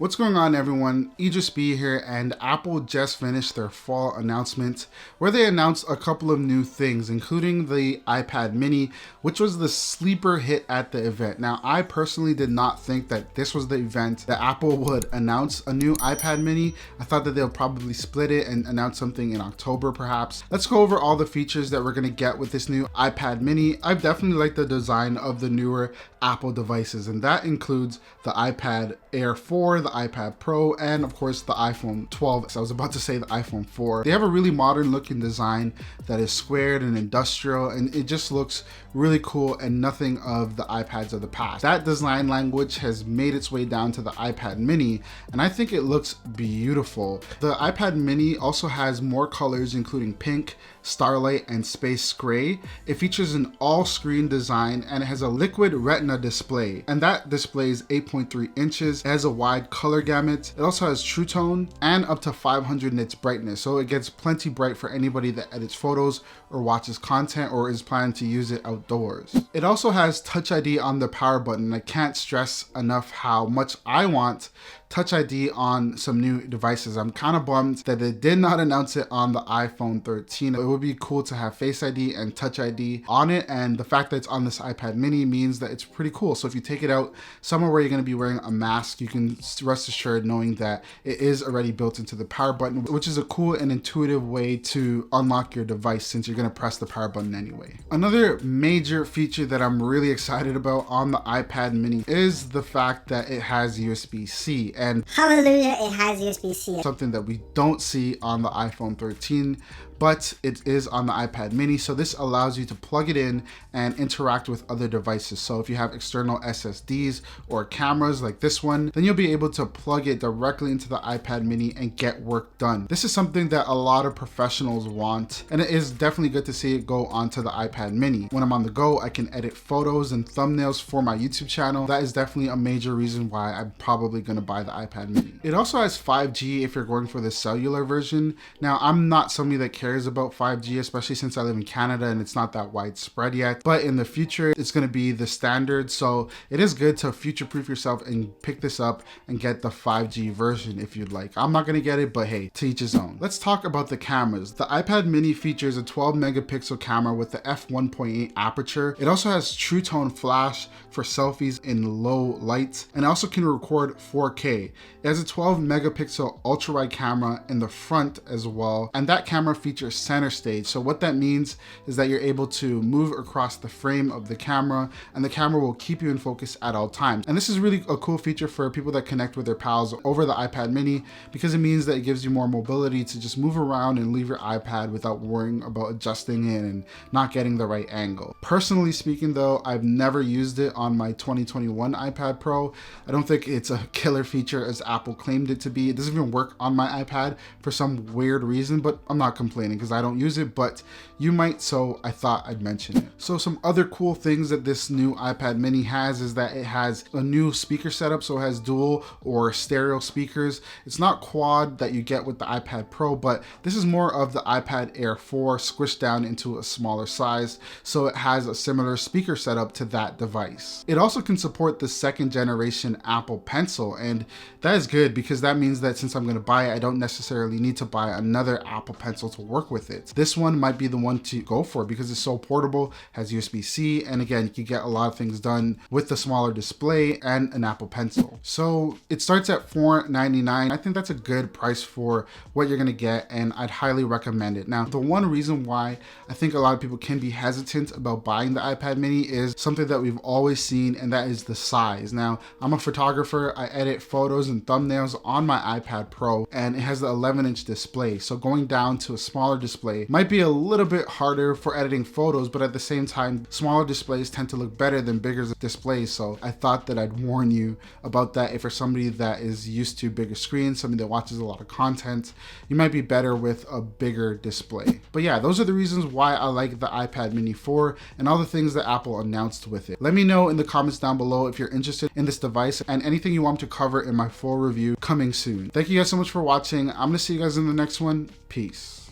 What's going on, everyone? USBC here, and Apple just finished their fall announcement where they announced a couple of new things, including the iPad mini, which was the sleeper hit at the event. Now, I personally did not think that this was the event that Apple would announce a new iPad mini. I thought that they'll probably split it and announce something in October, perhaps. Let's go over all the features that we're gonna get with this new iPad mini. I've definitely liked the design of the newer Apple devices, and that includes the iPad Air 4, the iPad Pro, and of course the iPhone 12. So I was about to say the iPhone 4. They have a really modern looking design that is squared and industrial, and it just looks really cool and nothing of the iPads of the past. That design language has made its way down to the iPad mini, and I think it looks beautiful. The iPad mini also has more colors, including pink, starlight, and space gray. It features an all-screen design, and it has a liquid retina display, and that display is 8.3 inches. It has a wide color gamut. It also has True Tone and up to 500 nits brightness, so it gets plenty bright for anybody that edits photos or watches content or is planning to use it outdoors. It also has Touch ID on the power button. I can't stress enough how much I want Touch ID on some new devices. I'm kind of bummed that they did not announce it on the iPhone 13. It would be cool to have Face ID and Touch ID on it, and the fact that it's on this iPad mini means that it's pretty cool. So if you take it out somewhere where you're going to be wearing a mask, you can rest assured knowing that it is already built into the power button, which is a cool and intuitive way to unlock your device since you're going to press the power button anyway. Another major feature that I'm really excited about on the iPad mini is the fact that it has USB-C. And hallelujah, it has USB-C. Something that we don't see on the iPhone 13, but it is on the iPad mini. So this allows you to plug it in and interact with other devices. So if you have external SSDs or cameras like this one, then you'll be able to plug it directly into the iPad mini and get work done. This is something that a lot of professionals want, and it is definitely good to see it go onto the iPad mini. When I'm on the go, I can edit photos and thumbnails for my YouTube channel. That is definitely a major reason why I'm probably gonna buy the iPad mini. It also has 5G if you're going for the cellular version. Now, I'm not somebody that cares about 5G, especially since I live in Canada and it's not that widespread yet, but in the future it's going to be the standard. So it is good to future-proof yourself and pick this up and get the 5G version if you'd like. I'm not going to get it, but hey, to each his own. Let's talk about the cameras. The iPad mini features a 12 megapixel camera with the f1.8 aperture. It also has True Tone flash for selfies in low light, and also can record 4K. It has a 12 megapixel ultra wide camera in the front as well, and that camera features center stage. So what that means is that you're able to move across the frame of the camera, and the camera will keep you in focus at all times. And this is really a cool feature for people that connect with their pals over the iPad mini, because it means that it gives you more mobility to just move around and leave your iPad without worrying about adjusting it and not getting the right angle. Personally speaking though, I've never used it on my 2021 iPad Pro. I don't think it's a killer feature as Apple claimed it to be. It doesn't even work on my iPad for some weird reason, but I'm not complaining because I don't use it, but you might, so I thought I'd mention it. So some other cool things that this new iPad mini has is that it has a new speaker setup, so it has dual or stereo speakers. It's not quad that you get with the iPad Pro, but this is more of the iPad Air 4 squished down into a smaller size, so it has a similar speaker setup to that device. It also can support the second generation Apple Pencil, and that is good because that means that since I'm going to buy it, I don't necessarily need to buy another Apple Pencil to work with it. This one might be the one to go for because it's so portable, has USB-C, and again, you can get a lot of things done with the smaller display and an Apple Pencil. So it starts at $499. I think that's a good price for what you're gonna get, and I'd highly recommend it. Now, the one reason why I think a lot of people can be hesitant about buying the iPad mini is something that we've always seen, and that is the size. Now, I'm a photographer. I edit photos and thumbnails on my iPad Pro, and it has the 11-inch display. So going down to a smaller display might be a little bit harder for editing photos, but at the same time, smaller displays tend to look better than bigger displays. So I thought that I'd warn you about that. If you're somebody that is used to bigger screens, somebody that watches a lot of content, you might be better with a bigger display. But yeah, those are the reasons why I like the iPad mini 4 and all the things that Apple announced with it. Let me know in the comments down below if you're interested in this device and anything you want me to cover in my full review coming soon. Thank you guys so much for watching. I'm gonna see you guys in the next one. Peace.